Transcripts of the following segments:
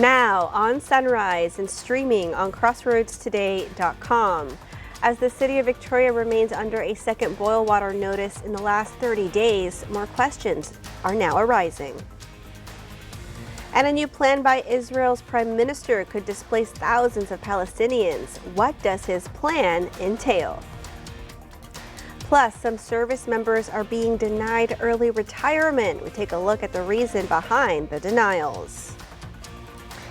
Now on Sunrise and streaming on crossroadstoday.com. As the city of Victoria remains under a second boil water notice in the last 30 days, more questions are now arising. And a new plan by Israel's prime minister could displace thousands of Palestinians. What does his plan entail? Plus, some service members are being denied early retirement. We take a look at the reason behind the denials.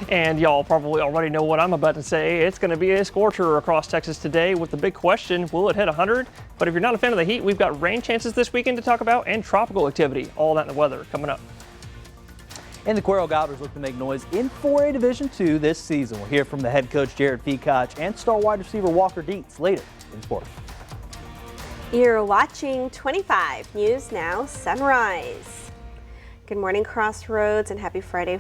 And y'all probably already know what I'm about to say. It's going to be a scorcher across Texas today with the big question, will it hit 100? But if you're not a fan of the heat, we've got rain chances this weekend to talk about and tropical activity. All that in the weather coming up. And the Cuero Gobbers look to make noise in 4A Division II this season. We'll hear from the head coach Jared Feacock and star wide receiver Walker Dietz later in sports. You're watching 25 News Now Sunrise. Good morning, Crossroads, and happy Friday.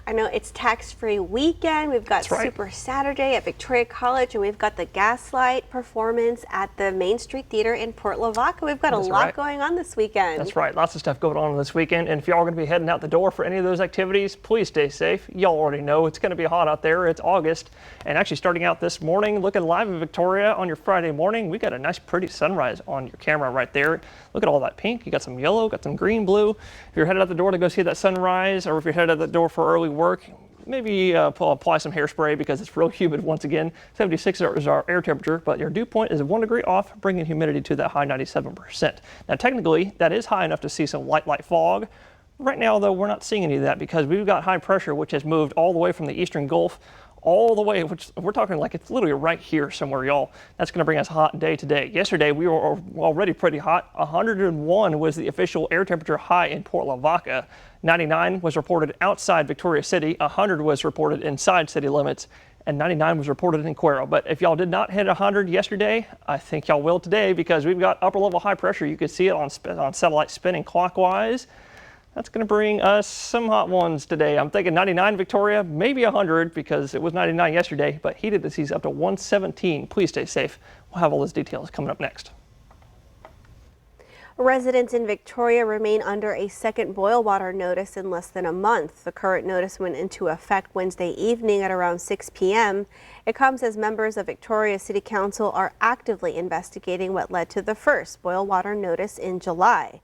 I know it's tax-free weekend. We've got Super Saturday at Victoria College, and we've got the Gaslight performance at the Main Street Theater in Port Lavaca. We've got a lot going on this weekend. That's right. Lots of stuff going on this weekend. And if y'all are going to be heading out the door for any of those activities, please stay safe. Y'all already know it's going to be hot out there. It's August. And actually starting out this morning, looking live in Victoria on your Friday morning, we got a nice pretty sunrise on your camera right there. Look at all that pink. You got some yellow, got some green, blue. If you're headed out the door to go see that sunrise, or if you're headed out the door for early work, maybe apply some hairspray because it's real humid once again. 76 is our air temperature, but your dew point is 1 degree off, bringing humidity to that high 97%. Now, technically, that is high enough to see some light fog. Right now, though, we're not seeing any of that because we've got high pressure, which has moved all the way from the eastern Gulf all the way, which we're talking like it's literally right here somewhere, y'all. That's going to bring us hot day to day. Yesterday, we were already pretty hot. 101 was the official air temperature high in Port Lavaca. 99 was reported outside Victoria City. 100 was reported inside city limits. And 99 was reported in Cuero. But if y'all did not hit 100 yesterday, I think y'all will today because we've got upper level high pressure. You can see it on satellite spinning clockwise. That's going to bring us some hot ones today. I'm thinking 99 Victoria, maybe 100 because it was 99 yesterday, but heated to seas up to 117. Please stay safe. We'll have all those details coming up next. Residents in Victoria remain under a second boil water notice in less than a month. The current notice went into effect Wednesday evening at around 6 p.m. It comes as members of Victoria City Council are actively investigating what led to the first boil water notice in July.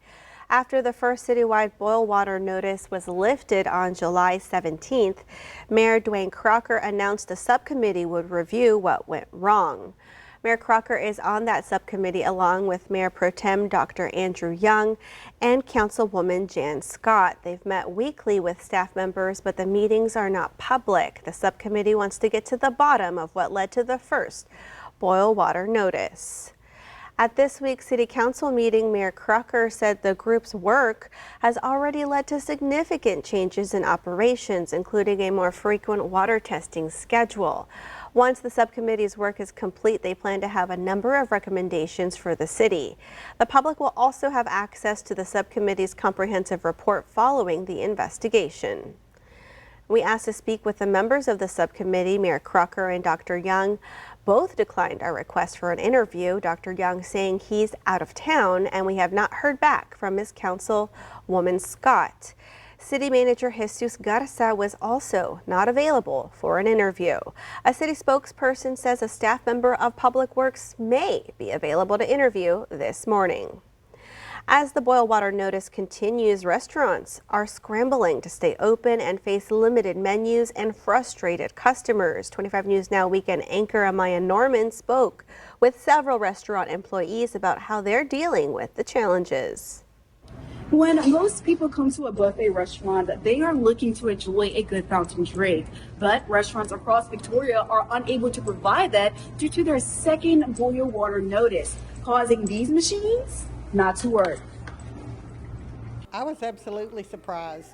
After the first citywide boil water notice was lifted on July 17th, Mayor Dwayne Crocker announced a subcommittee would review what went wrong. Mayor Crocker is on that subcommittee along with Mayor Pro Tem Dr. Andrew Young and Councilwoman Jan Scott. They've met weekly with staff members, but the meetings are not public. The subcommittee wants to get to the bottom of what led to the first boil water notice. At this week's City Council meeting, Mayor Crocker said the group's work has already led to significant changes in operations, including a more frequent water testing schedule. Once the subcommittee's work is complete, they plan to have a number of recommendations for the city. The public will also have access to the subcommittee's comprehensive report following the investigation. We asked to speak with the members of the subcommittee, Mayor Crocker and Dr. Young. Both declined our request for an interview, Dr. Young saying he's out of town, and we have not heard back from his councilwoman Scott. City Manager Jesus Garza was also not available for an interview. A city spokesperson says a staff member of Public Works may be available to interview this morning. As the boil water notice continues, restaurants are scrambling to stay open and face limited menus and frustrated customers. 25 News Now weekend anchor Amaya Norman spoke with several restaurant employees about how they're dealing with the challenges. When most people come to a buffet restaurant, they are looking to enjoy a good fountain drink. But restaurants across Victoria are unable to provide that due to their second boil water notice, causing these machines not to work. I was absolutely surprised,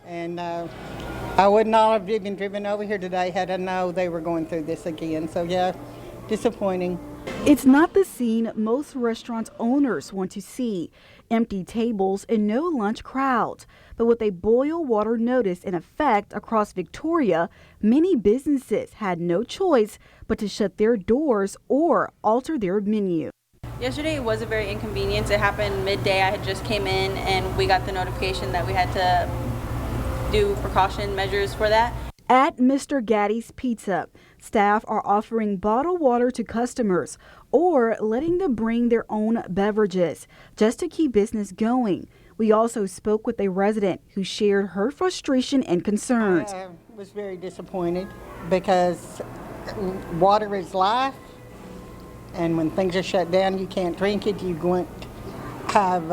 and I would not have even driven over here today had I known they were going through this again. So yeah, disappointing. It's not the scene most restaurant owners want to see. Empty tables and no lunch crowds. But with a boil water notice in effect across Victoria, many businesses had no choice but to shut their doors or alter their menu. Yesterday was a very inconvenience. It happened midday. I had just came in and we got the notification that we had to do precaution measures for that. At Mr. Gaddy's Pizza, staff are offering bottled water to customers or letting them bring their own beverages just to keep business going. We also spoke with a resident who shared her frustration and concerns. I was very disappointed because water is life, and when things are shut down, you can't drink it. You won't have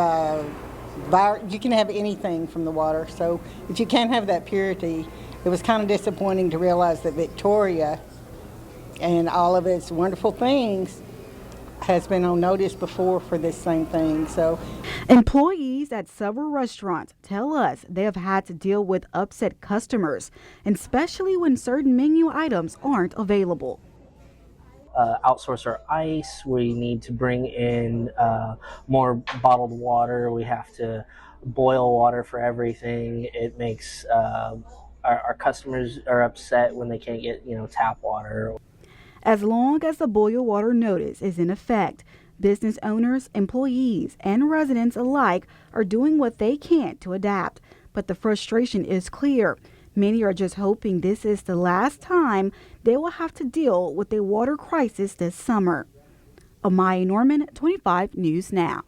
you can have anything from the water. So if you can't have that purity, it was kind of disappointing to realize that Victoria and all of its wonderful things has been on notice before for this same thing. So employees at several restaurants tell us they have had to deal with upset customers, especially when certain menu items aren't available. Outsource our ice. We need to bring in more bottled water. We have to boil water for everything. It makes our customers are upset when they can't get tap water. As long as the boil water notice is in effect, business owners, employees, and residents alike are doing what they can to adapt. But the frustration is clear. Many are just hoping this is the last time they will have to deal with a water crisis this summer. Amaya Norman, 25 News Now.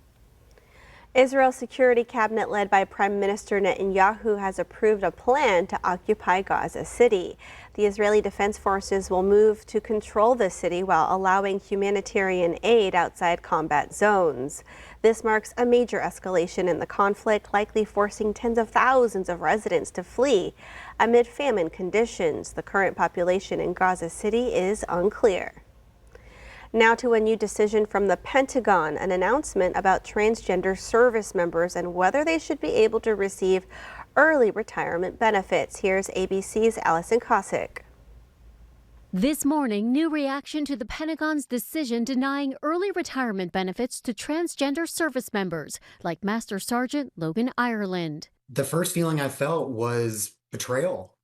Israel's security cabinet led by Prime Minister Netanyahu has approved a plan to occupy Gaza City. The Israeli Defense Forces will move to control the city while allowing humanitarian aid outside combat zones. This marks a major escalation in the conflict, likely forcing tens of thousands of residents to flee amid famine conditions. The current population in Gaza City is unclear. Now to a new decision from the Pentagon, an announcement about transgender service members and whether they should be able to receive early retirement benefits. Here's ABC's Allison Cossack. This morning, new reaction to the Pentagon's decision denying early retirement benefits to transgender service members like Master Sergeant Logan Ireland. The first feeling I felt was betrayal.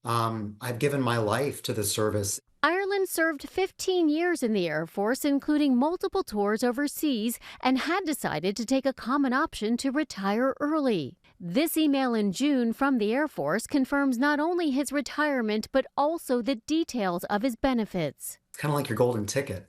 I've given my life to the service. Ireland served 15 years in the Air Force, including multiple tours overseas, and had decided to take a common option to retire early. This email in June from the Air Force confirms not only his retirement, but also the details of his benefits. It's kind of like your golden ticket.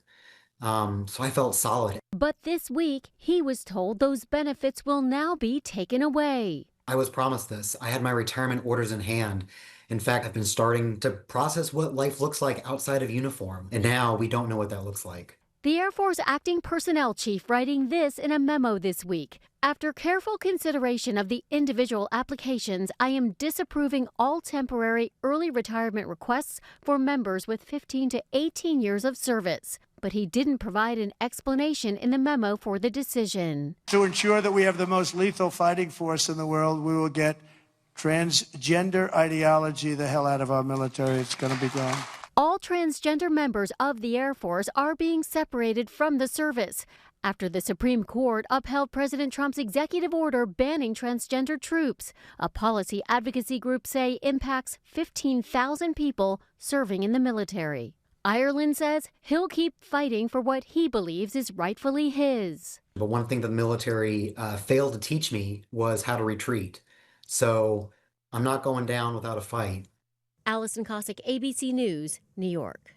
So I felt solid. But this week, he was told those benefits will now be taken away. I was promised this. I had my retirement orders in hand. In fact, I've been starting to process what life looks like outside of uniform. And now we don't know what that looks like. The Air Force acting personnel chief writing this in a memo this week. After careful consideration of the individual applications, I am disapproving all temporary early retirement requests for members with 15 to 18 years of service. But he didn't provide an explanation in the memo for the decision. To ensure that we have the most lethal fighting force in the world, we will get transgender ideology the hell out of our military. It's going to be gone. All transgender members of the Air Force are being separated from the service after the Supreme Court upheld President Trump's executive order banning transgender troops. A policy advocacy group say impacts 15,000 people serving in the military. Ireland says he'll keep fighting for what he believes is rightfully his. But one thing the military failed to teach me was how to retreat. So I'm not going down without a fight. Allison Cossack, ABC News, New York.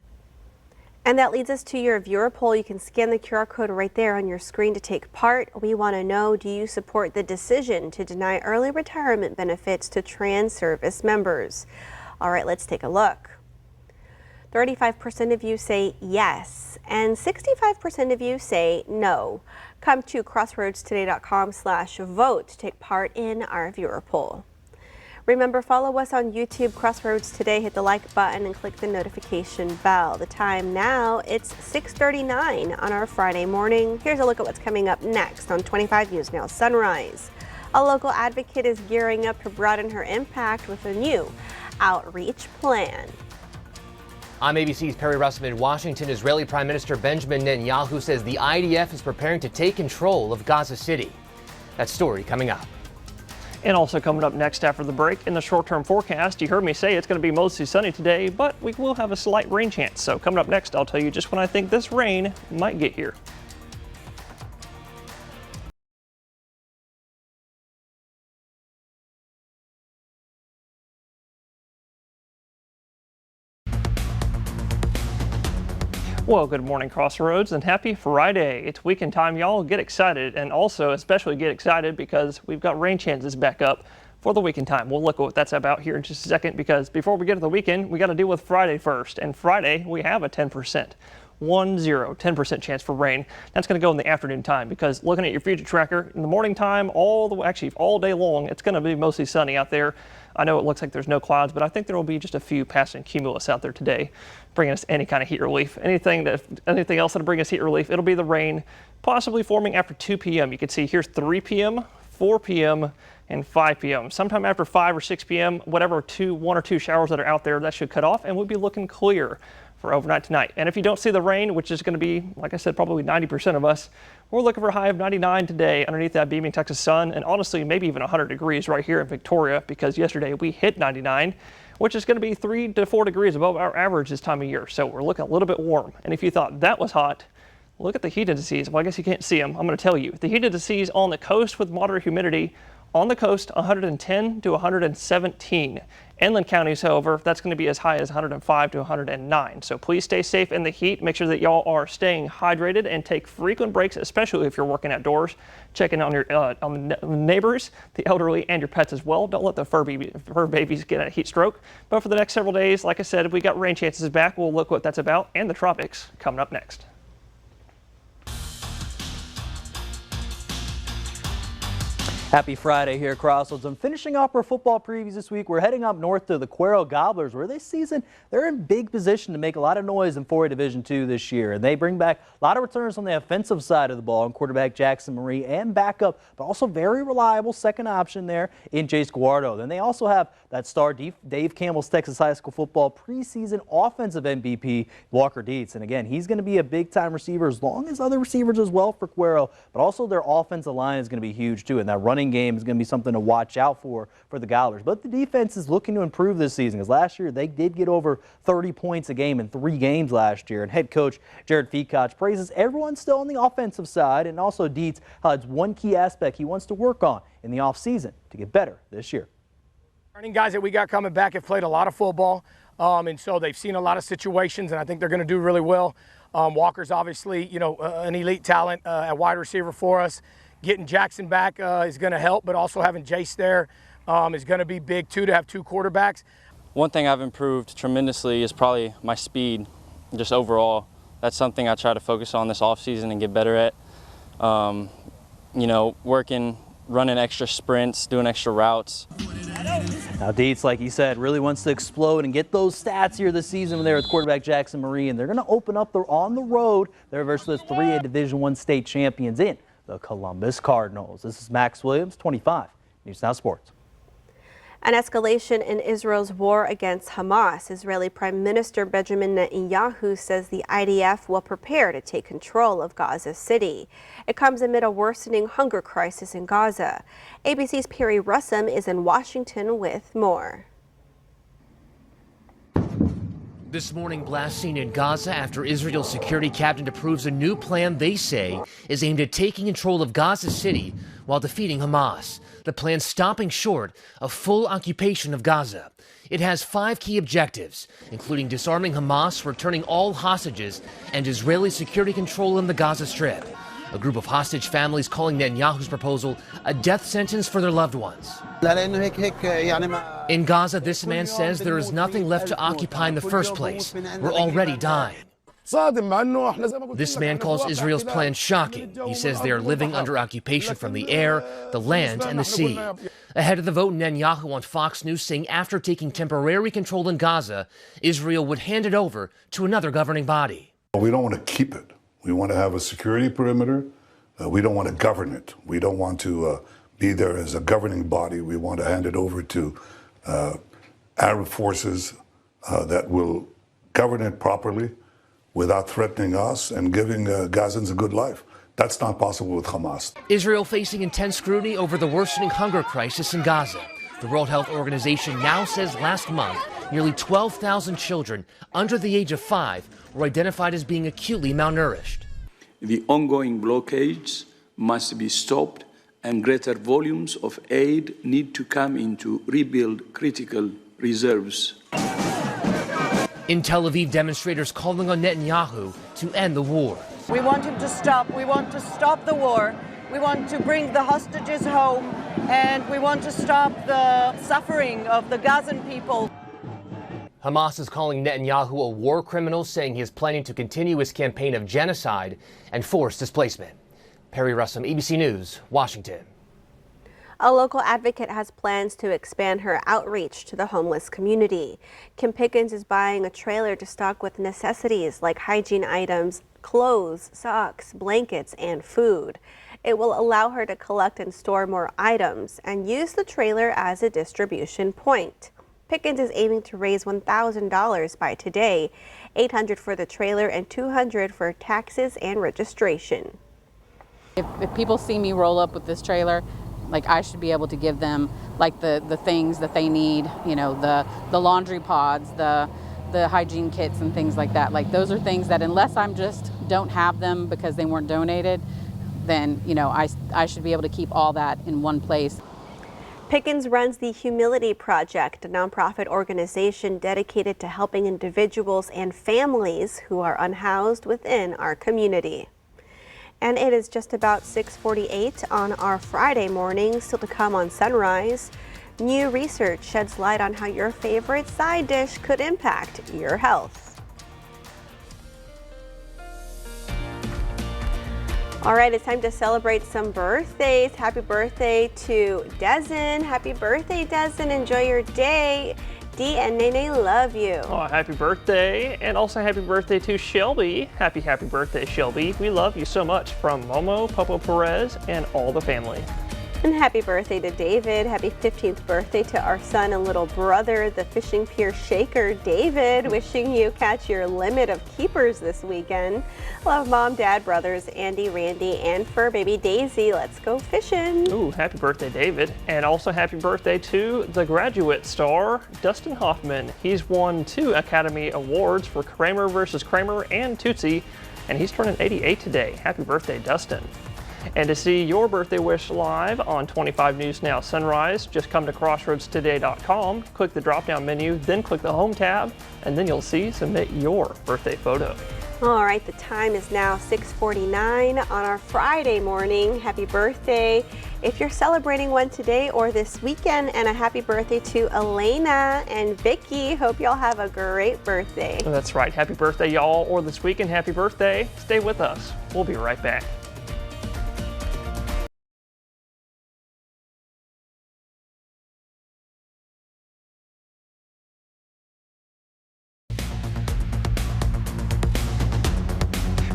And that leads us to your viewer poll. You can scan the QR code right there on your screen to take part. We want to know, do you support the decision to deny early retirement benefits to trans service members? All right, let's take a look. 35% of you say yes, and 65% of you say no. Come to crossroadstoday.com/vote to take part in our viewer poll. Remember, follow us on YouTube, Crossroads Today. Hit the like button and click the notification bell. The time now, it's 6:39 on our Friday morning. Here's a look at what's coming up next on 25 News Now Sunrise. A local advocate is gearing up to broaden her impact with a new outreach plan. I'm ABC's Perry Russell in Washington. Israeli Prime Minister Benjamin Netanyahu says the IDF is preparing to take control of Gaza City. That story coming up. And also coming up next after the break, in the short-term forecast, you heard me say it's going to be mostly sunny today, but we will have a slight rain chance. So coming up next, I'll tell you just when I think this rain might get here. Well, good morning, Crossroads, and happy Friday. It's weekend time, y'all. Get excited, and also especially get excited because we've got rain chances back up for the weekend time. We'll look at what that's about here in just a second, because before we get to the weekend, we got to deal with Friday first. And Friday, we have a 10% chance for rain. That's going to go in the afternoon time, because looking at your future tracker in the morning time, all day long, it's going to be mostly sunny out there. I know it looks like there's no clouds, but I think there will be just a few passing cumulus out there today, bringing us any kind of heat relief. Anything else that'll bring us heat relief, it'll be the rain possibly forming after 2 p.m. You can see here's 3 p.m., 4 p.m., and 5 p.m. Sometime after 5 or 6 p.m., whatever 1 or 2 showers that are out there, that should cut off, and we'll be looking clear for overnight tonight. And if you don't see the rain, which is going to be, like I said, probably 90% of us, we're looking for a high of 99 today underneath that beaming Texas sun, and honestly, maybe even 100 degrees right here in Victoria, because yesterday we hit 99, which is going to be 3 to 4 degrees above our average this time of year. So we're looking a little bit warm. And if you thought that was hot, look at the heat indices. Well, I guess you can't see them. I'm going to tell you. The heat indices on the coast with moderate humidity, on the coast, 110 to 117. Inland counties, however, that's going to be as high as 105 to 109. So please stay safe in the heat. Make sure that y'all are staying hydrated and take frequent breaks, especially if you're working outdoors. Checking on your on the neighbors, the elderly, and your pets as well. Don't let the fur babies get a heat stroke. But for the next several days, like I said, we got rain chances back. We'll look what that's about, and the tropics coming up next. Happy Friday here, Crossroads. I'm finishing up our football previews this week. We're heading up north to the Cuero Gobblers, where this season they're in big position to make a lot of noise in 4A Division II this year. And they bring back a lot of returns on the offensive side of the ball, and quarterback Jackson Marie, and backup, but also very reliable second option there in Jace Guardo. Then they also have that star Dave Campbell's Texas High School football preseason offensive MVP, Walker Dietz. And again, he's going to be a big-time receiver, as long as other receivers as well for Cuero, but also their offensive line is going to be huge too, and that running game is going to be something to watch out for the Gobblers. But the defense is looking to improve this season, because last year they did get over 30 points a game in 3 games last year. And head coach Jared Feacock praises everyone still on the offensive side, and also Dietz has one key aspect he wants to work on in the offseason to get better this year. Running guys that we got coming back have played a lot of football, and so they've seen a lot of situations, and I think they're going to do really well. Walker's obviously, an elite talent at wide receiver for us. Getting Jackson back is going to help, but also having Jace there is going to be big too, to have 2 quarterbacks. One thing I've improved tremendously is probably my speed, just overall. That's something I try to focus on this offseason and get better at. Working, running extra sprints, doing extra routes. Now Dietz, like he said, really wants to explode and get those stats here this season there with quarterback Jackson Marie, and they're going to open up on the road there versus 3A Division I state champions in the Columbus Cardinals. This is Max Williams, 25 News Now Sports. An escalation in Israel's war against Hamas. Israeli Prime Minister Benjamin Netanyahu says the IDF will prepare to take control of Gaza City. It comes amid a worsening hunger crisis in Gaza. ABC's Perry Russum is in Washington with more. This morning, blast seen in Gaza after Israel's security cabinet approves a new plan they say is aimed at taking control of Gaza City while defeating Hamas. The plan stopping short of full occupation of Gaza. It has 5 key objectives, including disarming Hamas, returning all hostages, and Israeli security control in the Gaza Strip. A group of hostage families calling Netanyahu's proposal a death sentence for their loved ones. In Gaza, this man says there is nothing left to occupy in the first place. We're already dying. This man calls Israel's plan shocking. He says they are living under occupation from the air, the land, and the sea. Ahead of the vote, Netanyahu on Fox News saying after taking temporary control in Gaza, Israel would hand it over to another governing body. We don't want to keep it. We want to have a security perimeter. We don't want to govern it. We don't want to be there as a governing body. We want to hand it over to Arab forces that will govern it properly without threatening us and giving Gazans a good life. That's not possible with Hamas. Israel facing intense scrutiny over the worsening hunger crisis in Gaza. The World Health Organization now says last month, nearly 12,000 children under the age of 5 were identified as being acutely malnourished. The ongoing blockades must be stopped, and greater volumes of aid need to come in to rebuild critical reserves. In Tel Aviv, demonstrators calling on Netanyahu to end the war. We want him to stop. We want to stop the war. We want to bring the hostages home, and we want to stop the suffering of the Gazan people. Hamas is calling Netanyahu a war criminal, saying he is planning to continue his campaign of genocide and forced displacement. Perry Russum, ABC News, Washington. A local advocate has plans to expand her outreach to the homeless community. Kim Pickens is buying a trailer to stock with necessities like hygiene items, clothes, socks, blankets, and food. It will allow her to collect and store more items and use the trailer as a distribution point. Pickens is aiming to raise $1,000 by today, $800 for the trailer and $200 for taxes and registration. If people see me roll up with this trailer, like I should be able to give them like the things that they need, you know, the laundry pods, the hygiene kits and things like that. Like those are things that unless I'm just don't have them because they weren't donated, then, you know, I should be able to keep all that in one place. Pickens runs the Humility Project, a nonprofit organization dedicated to helping individuals and families who are unhoused within our community. And it is just about 6:48 on our Friday morning. Still to come on Sunrise. New research sheds light on how your favorite side dish could impact your health. All right, it's time to celebrate some birthdays. Happy birthday to Dezen. Happy birthday, Dezen. Enjoy your day. Dee and Nene love you. Oh, happy birthday. And also happy birthday to Shelby. Happy birthday, Shelby. We love you so much from Momo, Popo Perez, and all the family. And happy birthday to David. Happy 15th birthday to our son and little brother, the Fishing Pier Shaker. David, wishing you catch your limit of keepers this weekend. Love mom, dad, brothers, Andy, Randy, and fur baby Daisy. Let's go fishing. Ooh, happy birthday, David. And also happy birthday to the Graduate star, Dustin Hoffman. He's won 2 Academy Awards for Kramer vs. Kramer and Tootsie, and he's turning 88 today. Happy birthday, Dustin. And to see your birthday wish live on 25 News Now Sunrise, just come to crossroadstoday.com, click the drop-down menu, then click the Home tab, and then you'll see Submit Your Birthday Photo. All right, the time is now 6:49 on our Friday morning. Happy birthday if you're celebrating one today or this weekend, and a happy birthday to Elena and Vicky. Hope y'all have a great birthday. That's right. Happy birthday, y'all, or this weekend, happy birthday. Stay with us. We'll be right back.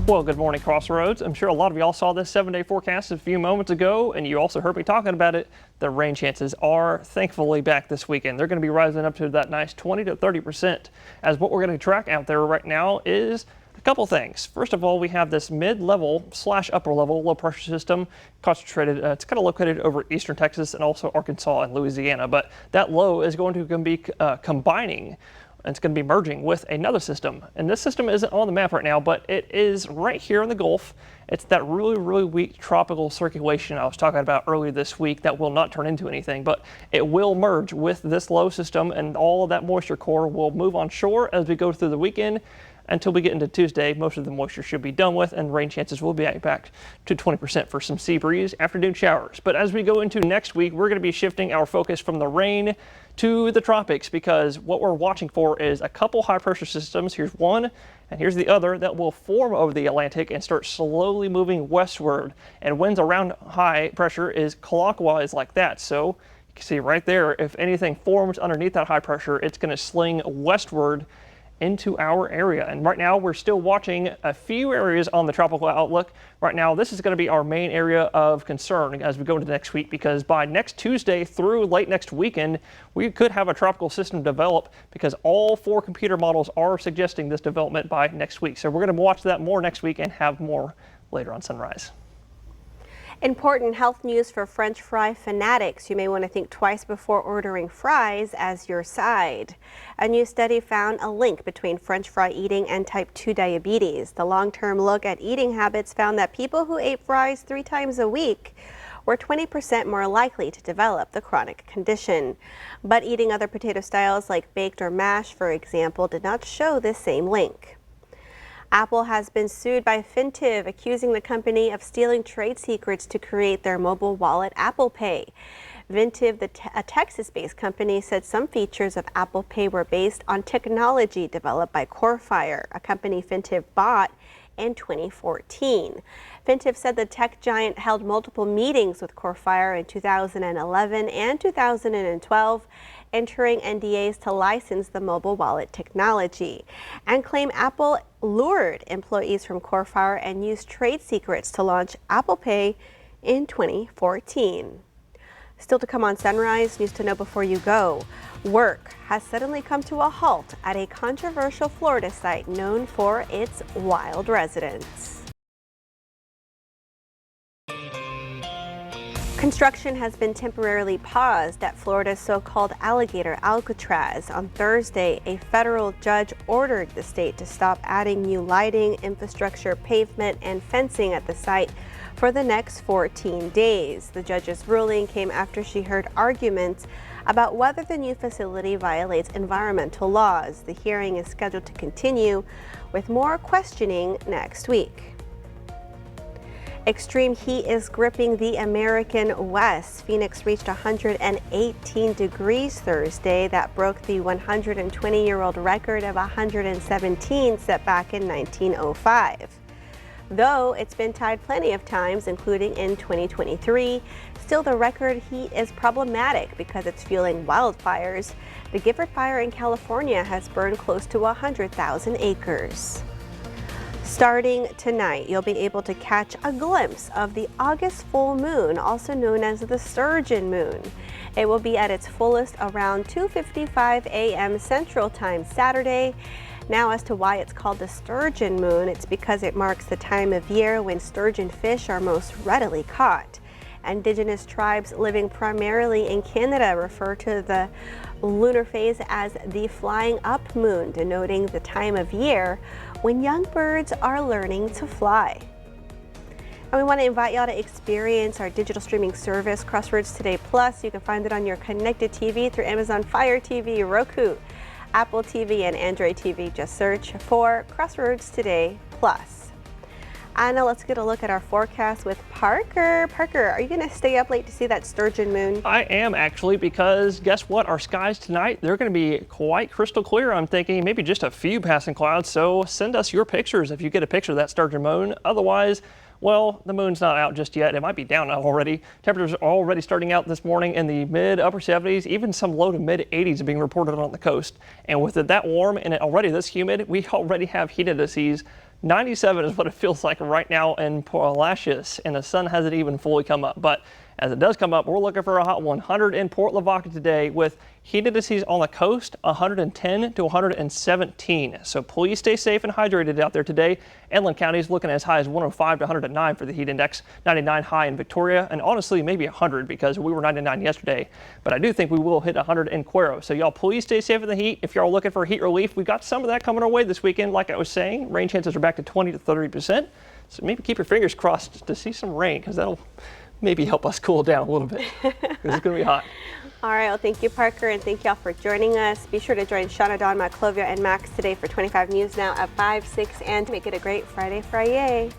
Well, good morning, Crossroads. I'm sure a lot of y'all saw this 7-day forecast a few moments ago, and you also heard me talking about it. The rain chances are thankfully back this weekend. They're going to be rising up to that nice 20 to 30%. As what we're going to track out there right now is a couple things. First of all, we have this mid-level / upper level low pressure system concentrated. It's kind of located over eastern Texas and also Arkansas and Louisiana. But that low is going to be combining. It's going to be merging with another system. And this system isn't on the map right now, but it is right here in the Gulf. It's that really, really weak tropical circulation I was talking about earlier this week that will not turn into anything, but it will merge with this low system, and all of that moisture core will move on shore as we go through the weekend. Until we get into Tuesday, most of the moisture should be done with, and rain chances will be back to 20% for some sea breeze, afternoon showers. But as we go into next week, we're going to be shifting our focus from the rain to the tropics, because what we're watching for is a couple high pressure systems. Here's one, and here's the other that will form over the Atlantic and start slowly moving westward. And winds around high pressure is clockwise like that. So you can see right there, if anything forms underneath that high pressure, it's going to sling westward into our area. And right now we're still watching a few areas on the tropical outlook. Right now this is going to be our main area of concern as we go into next week, because by next Tuesday through late next weekend we could have a tropical system develop, because all 4 computer models are suggesting this development by next week. So we're going to watch that more next week and have more later on Sunrise. Important health news for French fry fanatics. You may want to think twice before ordering fries as your side. A new study found a link between French fry eating and type 2 diabetes. The long-term look at eating habits found that people who ate fries 3 times a week were 20% more likely to develop the chronic condition. But eating other potato styles like baked or mashed, for example, did not show this same link. Apple has been sued by Fintiv, accusing the company of stealing trade secrets to create their mobile wallet Apple Pay. Fintiv, a Texas-based company, said some features of Apple Pay were based on technology developed by CoreFire, a company Fintiv bought in 2014. Fintiv said the tech giant held multiple meetings with CoreFire in 2011 and 2012, entering NDAs to license the mobile wallet technology, and claim Apple lured employees from CoreFire and used trade secrets to launch Apple Pay in 2014. Still to come on Sunrise, news to know before you go. Work has suddenly come to a halt at a controversial Florida site known for its wild residents. Construction has been temporarily paused at Florida's so-called alligator Alcatraz. On Thursday, a federal judge ordered the state to stop adding new lighting, infrastructure, pavement, and fencing at the site for the next 14 days. The judge's ruling came after she heard arguments about whether the new facility violates environmental laws. The hearing is scheduled to continue with more questioning next week. Extreme heat is gripping the American West. Phoenix reached 118 degrees Thursday. That broke the 120-year-old record of 117 set back in 1905. Though it's been tied plenty of times, including in 2023, still the record heat is problematic because it's fueling wildfires. The Gifford Fire in California has burned close to 100,000 acres. Starting tonight, you'll be able to catch a glimpse of the August full moon, also known as the Sturgeon moon. It will be at its fullest around 2:55 a.m. Central Time Saturday. Now, as to why it's called the Sturgeon moon, it's because it marks the time of year when sturgeon fish are most readily caught. Indigenous tribes living primarily in Canada refer to the lunar phase as the flying up moon, denoting the time of year when young birds are learning to fly. And we want to invite y'all to experience our digital streaming service, Crossroads Today Plus. You can find it on your connected TV through Amazon Fire TV, Roku, Apple TV, and Android TV. Just search for Crossroads Today Plus. And now let's get a look at our forecast with Parker. Parker, are you going to stay up late to see that sturgeon moon? I am actually, because guess what? Our skies tonight, they're going to be quite crystal clear. I'm thinking maybe just a few passing clouds. So send us your pictures if you get a picture of that sturgeon moon. Otherwise, well, the moon's not out just yet. It might be down now already. Temperatures are already starting out this morning in the mid-upper 70s. Even some low to mid-80s are being reported on the coast. And with it that warm and it already this humid, we already have heat indices. 97 is what it feels like right now in Palacios, and the sun hasn't even fully come up. But as it does come up, we're looking for a hot 100 in Port Lavaca today with heat indices on the coast 110 to 117. So please stay safe and hydrated out there today. Inland counties looking as high as 105 to 109 for the heat index, 99 high in Victoria, and honestly maybe 100 because we were 99 yesterday. But I do think we will hit 100 in Cuero. So y'all please stay safe in the heat. If y'all are looking for heat relief, we've got some of that coming our way this weekend. Like I was saying, rain chances are back to 20 to 30%. So maybe keep your fingers crossed to see some rain, because that'll maybe help us cool down a little bit, because it's going to be hot. All right, well, thank you, Parker, and thank y'all for joining us. Be sure to join Shauna, Dawn, Maclovia, and Max today for 25 News Now at 5, 6, and make it a great Friday.